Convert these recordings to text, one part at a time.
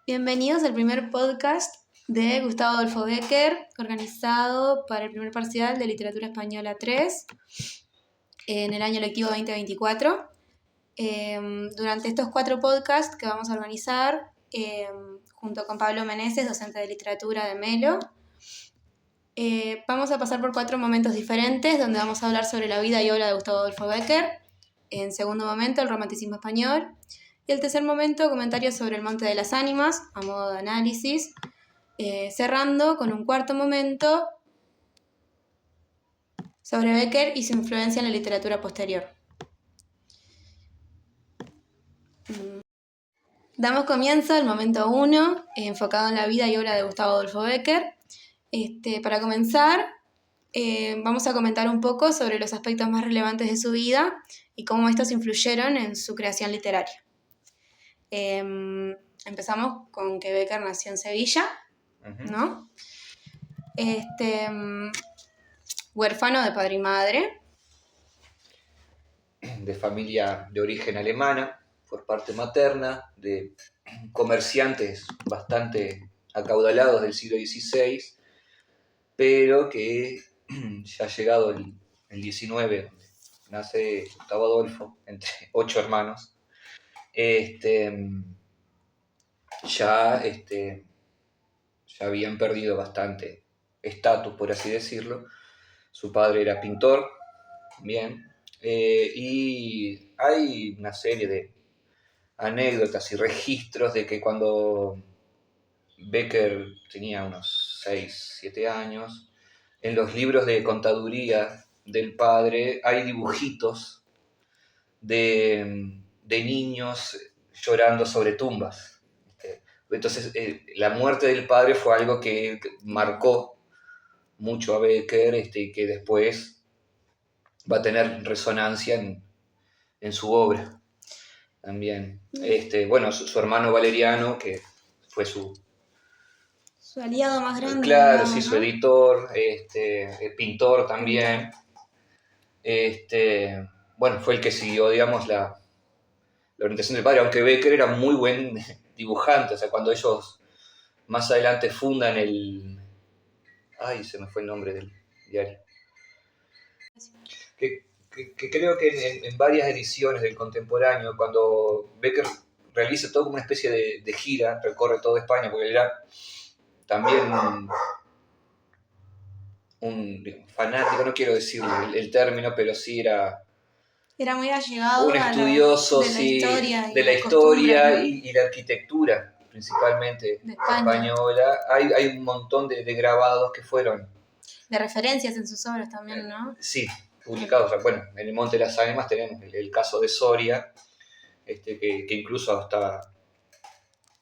Bienvenidos al primer podcast de Gustavo Adolfo Bécquer, organizado para el primer parcial de Literatura Española 3 en el año lectivo 2024. Durante estos 4 podcasts que vamos a organizar, junto con Pablo Meneses, docente de literatura de Melo, vamos a pasar por 4 momentos diferentes donde vamos a hablar sobre la vida y obra de Gustavo Adolfo Bécquer. En segundo momento, el romanticismo español. Y el tercer momento, comentarios sobre el Monte de las Ánimas, a modo de análisis, cerrando con un cuarto momento sobre Bécquer y su influencia en la literatura posterior. Damos comienzo al momento 1, enfocado en la vida y obra de Gustavo Adolfo Bécquer. Para comenzar, vamos a comentar un poco sobre los aspectos más relevantes de su vida y cómo estos influyeron en su creación literaria. Empezamos con que Bécquer nació en Sevilla, ¿no? Huérfano de padre y madre. De familia de origen alemana, por parte materna, de comerciantes bastante acaudalados del siglo XVI, pero que ya ha llegado el XIX, donde nace Gustavo Adolfo, entre 8 hermanos, ya habían perdido bastante estatus, por así decirlo. Su padre era pintor, bien, y hay una serie de anécdotas y registros de que cuando Bécquer tenía unos 6, 7 años, en los libros de contaduría del padre hay dibujitos de niños llorando sobre tumbas. Entonces, la muerte del padre fue algo que marcó mucho a Bécquer, y que después va a tener resonancia en su obra también. Su hermano Valeriano, que fue su aliado más grande. Claro, digamos, sí, ¿no? su editor, pintor también. Fue el que siguió, digamos, la orientación del padre, aunque Bécquer era muy buen dibujante. O sea, cuando ellos más adelante fundan se me fue el nombre del diario. Que creo que en varias ediciones del contemporáneo, cuando Bécquer realiza todo como una especie de gira, recorre toda España, porque él era también un fanático, no quiero decir el término, pero sí era muy allegado un estudioso de la historia ¿no? y la arquitectura, principalmente de España. Española. Hay un montón de grabados que fueron... De referencias en sus obras también, ¿no? Sí, publicados. En el Monte de las Ánimas tenemos el caso de Soria, que incluso hasta...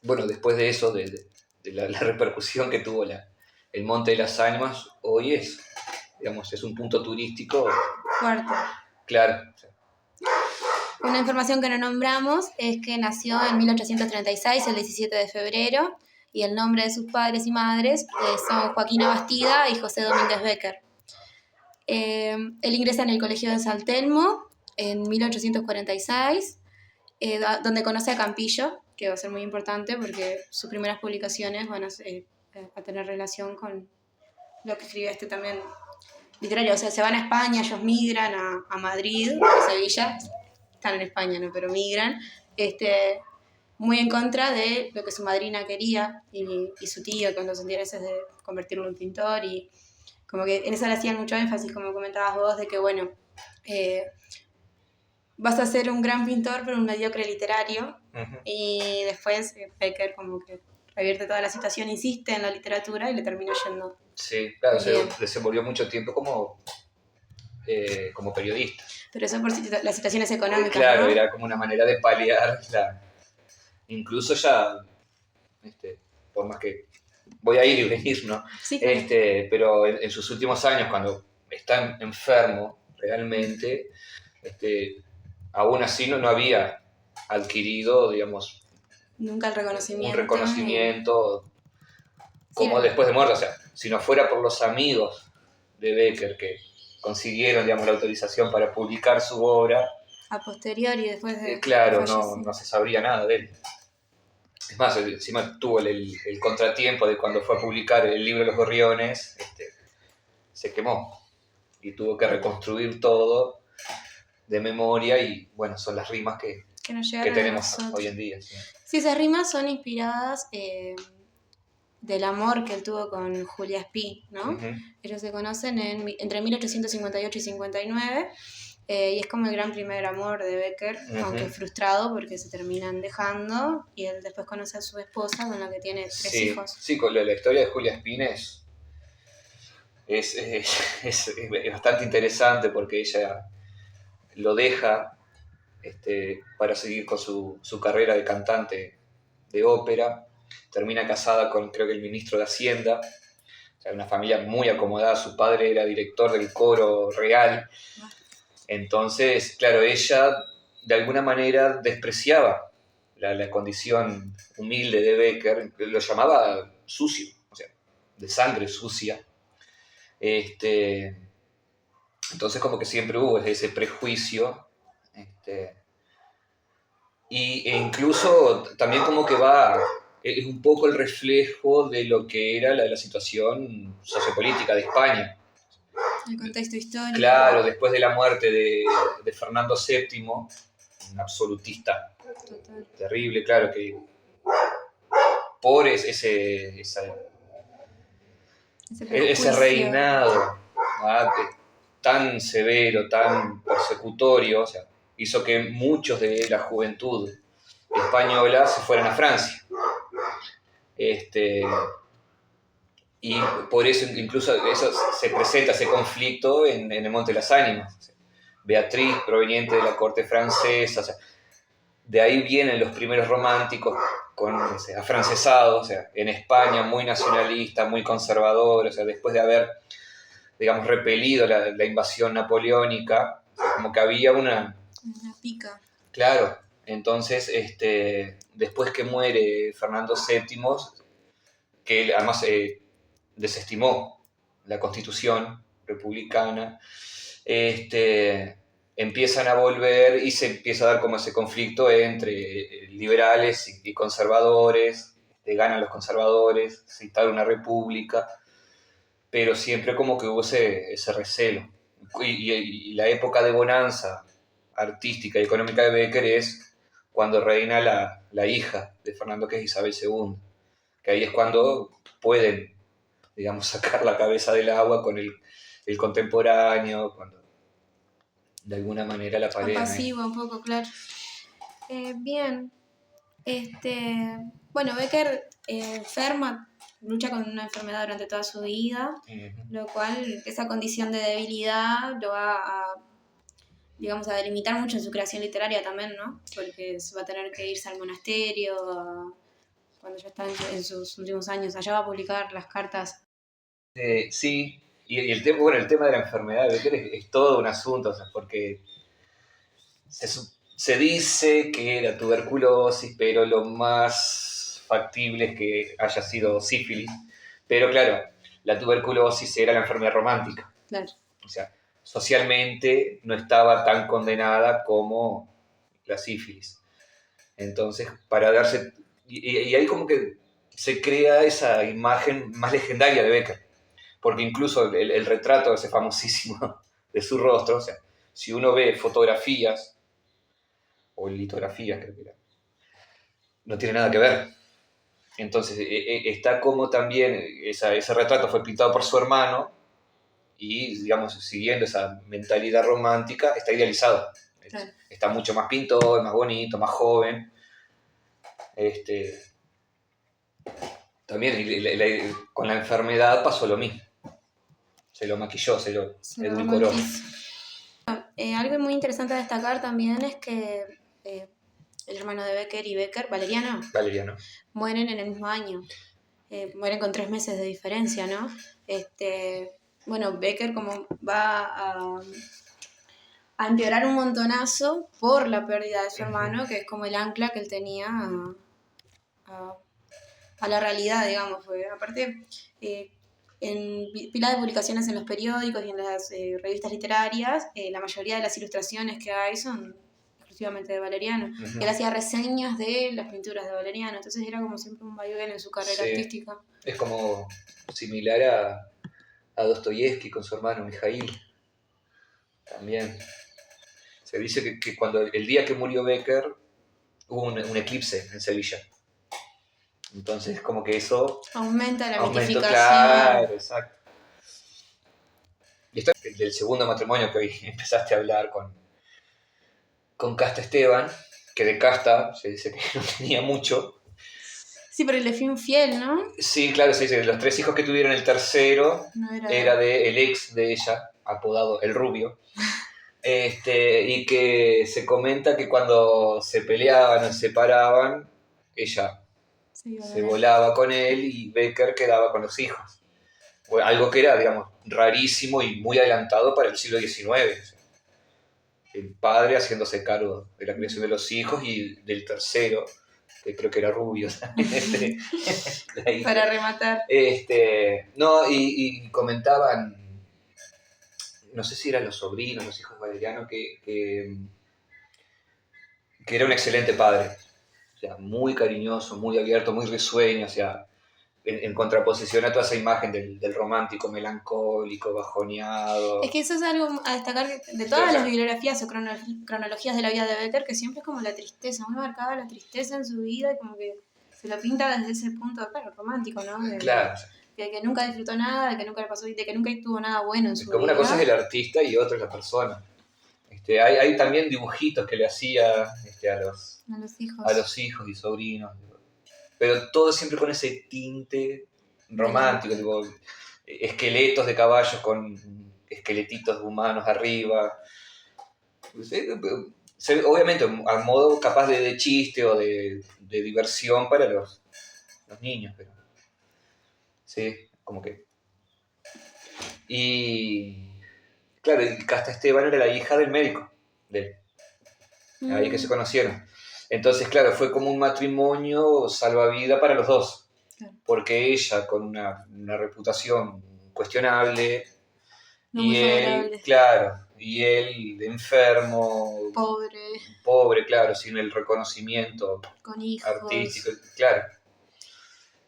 después de eso, de la repercusión que tuvo el Monte de las Ánimas, hoy es un punto turístico fuerte. Claro. Una información que no nombramos es que nació en 1836, el 17 de febrero, y el nombre de sus padres y madres son Joaquina Bastida y José Domínguez Bécquer. Él ingresa en el Colegio de San Telmo en 1846, donde conoce a Campillo, que va a ser muy importante porque sus primeras publicaciones van a tener relación con lo que escribe también literario. O sea, se van a España, ellos migran a Madrid, a Sevilla, están en España, ¿no? Pero migran, muy en contra de lo que su madrina quería y su tío, con los intereses de convertirlo en pintor, y como que en eso le hacían mucho énfasis, como comentabas vos, de que vas a ser un gran pintor pero un mediocre literario. Uh-huh. Y después Bécquer como que revierte toda la situación, insiste en la literatura y le termina yendo. Sí, claro, se desenvolvió mucho tiempo como periodista. Pero eso por las situaciones económicas, claro, ¿no? Era como una manera de paliar incluso ya, por más que voy a ir y venir, ¿no? Sí, pero en sus últimos años, cuando está enfermo realmente, aún así no había adquirido, digamos, nunca el reconocimiento. Un reconocimiento como después de muerto. O sea, si no fuera por los amigos de Bécquer que consiguieron, digamos, la autorización para publicar su obra, a posteriori, después de claro, no se sabría nada de él. Es más, encima tuvo el contratiempo de cuando fue a publicar el libro de los Gorriones, se quemó y tuvo que reconstruir todo de memoria y bueno, son las rimas que nos que llegaron a tenemos nosotros. hoy en día. Sí, Sí, esas rimas son inspiradas del amor que él tuvo con Julia Spee, ¿no? Ujú. Ellos se conocen entre 1858 y 59, y es como el gran primer amor de Becker, Ujú. aunque frustrado porque se terminan dejando, y él después conoce a su esposa con la que tiene 3 hijos. Sí, con la historia de Julia Spines es bastante interesante porque ella lo deja para seguir con su carrera de cantante de ópera. Termina casada con, creo que, el ministro de Hacienda. O sea, una familia muy acomodada. Su padre era director del coro real. Entonces, claro, ella de alguna manera despreciaba la condición humilde de Becker. Lo llamaba sucio, o sea, de sangre sucia. Entonces, como que siempre hubo ese prejuicio. E incluso también como que es un poco el reflejo de lo que era la situación sociopolítica de España. El contexto histórico. Claro, después de la muerte de Fernando VII, un absolutista Total. terrible, claro, que por ese reinado tan severo, tan persecutorio, o sea, hizo que muchos de la juventud española se fueran a Francia. Y por eso incluso eso se presenta ese conflicto en el Monte de las Ánimas. Beatriz, proveniente de la corte francesa, o sea, de ahí vienen los primeros románticos afrancesados, o sea, en España muy nacionalista, muy conservador, o sea, después de haber, digamos, repelido la invasión napoleónica, o sea, como que había una pica. Claro, entonces, después que muere Fernando VII, que además desestimó la constitución republicana, empiezan a volver y se empieza a dar como ese conflicto entre liberales y conservadores, ganan los conservadores, se instala una república, pero siempre como que hubo ese recelo. Y la época de bonanza artística y económica de Becker es cuando reina la hija de Fernando, que es Isabel II, que ahí es cuando pueden, digamos, sacar la cabeza del agua con el contemporáneo, cuando de alguna manera la pareja. Apacigua un poco, claro. Bien. Bueno, Becker enferma, lucha con una enfermedad durante toda su vida, lo cual, esa condición de debilidad lo va a delimitar mucho en su creación literaria también, ¿no? Porque va a tener que irse al monasterio, cuando ya está en sus últimos años. Allá va a publicar las cartas. Sí, y el tema de la enfermedad de Becker es todo un asunto, o sea, porque se dice que era tuberculosis, pero lo más factible es que haya sido sífilis. Pero claro, la tuberculosis era la enfermedad romántica. Claro. O sea, socialmente no estaba tan condenada como la sífilis. Entonces, para darse... Y ahí como que se crea esa imagen más legendaria de Becker. Porque incluso el retrato ese famosísimo de su rostro, o sea, si uno ve fotografías o litografías, creo que era, no tiene nada que ver. Entonces, está como también ese retrato fue pintado por su hermano y, digamos, siguiendo esa mentalidad romántica, está idealizado. Claro. Está mucho más pintor, más bonito, más joven. También con la enfermedad pasó lo mismo. Se lo maquilló, se lo edulcoró. Algo muy interesante a destacar también es que el hermano de Becker y Becker, Valeriano, mueren en el mismo año. Mueren con 3 meses de diferencia, ¿no? Bueno, Becker como va a empeorar un montonazo por la pérdida de su hermano, que es como el ancla que él tenía a la realidad, digamos. Porque aparte, en pila de publicaciones en los periódicos y en las revistas literarias, la mayoría de las ilustraciones que hay son exclusivamente de Valeriano. Ujú. Él hacía reseñas de las pinturas de Valeriano, entonces era como siempre un vaivén en su carrera Sí. artística. Es como similar a Dostoyevsky con su hermano Mijail. También. Se dice que cuando el día que murió Becker hubo un eclipse en Sevilla. Entonces como que eso Aumenta la aumentó, mitificación. claro, exacto. Y esto es del segundo matrimonio que hoy empezaste a hablar con Casta Esteban, que de Casta se dice que no tenía mucho. Sí, pero le fue infiel, ¿no? Sí, claro, se dice que los 3 hijos que tuvieron, el tercero No era del ex de ella, apodado El Rubio. Y que se comenta que cuando se peleaban o se separaban, ella Sí, se volaba con él y Becker quedaba con los hijos. Algo que era, digamos, rarísimo y muy adelantado para el siglo XIX. El padre haciéndose cargo de la criación de los hijos y del tercero, que creo que era rubio. Para rematar. No, y comentaban, no sé si eran los sobrinos, los hijos de Valeriano, que era un excelente padre. O sea, muy cariñoso, muy abierto, muy risueño, o sea, en contraposición a toda esa imagen del romántico melancólico, bajoneado. Es que eso es algo a destacar de todas las bibliografías o cronologías de la vida de Becker, que siempre es como la tristeza, muy marcada la tristeza en su vida y como que se lo pinta desde ese punto, claro, romántico, ¿no? Claro. De que nunca disfrutó nada, de que nunca le pasó, de que nunca tuvo nada bueno en su Como vida. una cosa es el artista y otra es la persona. Hay también dibujitos que le hacía a los hijos y sobrinos, pero todo siempre con ese tinte romántico, tipo, esqueletos de caballos con esqueletitos de humanos arriba. Obviamente a modo capaz de chiste o de diversión para los niños, pero sí, como que... Y claro, y Casta Esteban era la hija del médico de él, ahí que se conocieron. Entonces, claro, fue como un matrimonio salvavidas para los dos, Claro. porque ella con una reputación cuestionable, No y muy él, favorable. claro, y él enfermo, pobre, claro, sin el reconocimiento con hijos artístico, claro.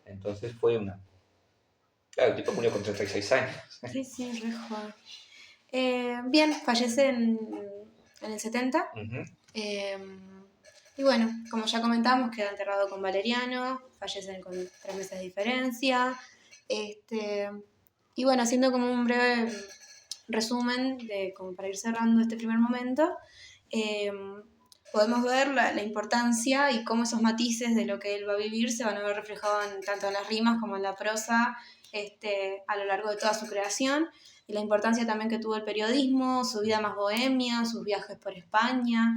Entonces fue una... Claro, el tipo murió con 36 años. Sí, re joven. Bien, fallece en el 70. Uh-huh. Y bueno, como ya comentamos, queda enterrado con Valeriano, fallecen con 3 meses de diferencia. Y bueno, haciendo como un breve resumen, como para ir cerrando este primer momento, podemos ver la importancia y cómo esos matices de lo que él va a vivir se van a ver reflejados tanto en las rimas como en la prosa a lo largo de toda su creación, y la importancia también que tuvo el periodismo, su vida más bohemia, sus viajes por España,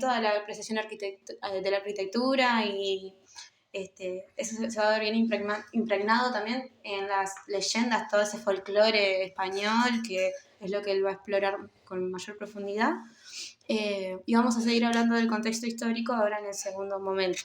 toda la apreciación de la arquitectura, y eso se va a ver bien impregnado también en las leyendas, todo ese folclore español, que es lo que él va a explorar con mayor profundidad. Y vamos a seguir hablando del contexto histórico ahora en el segundo momento.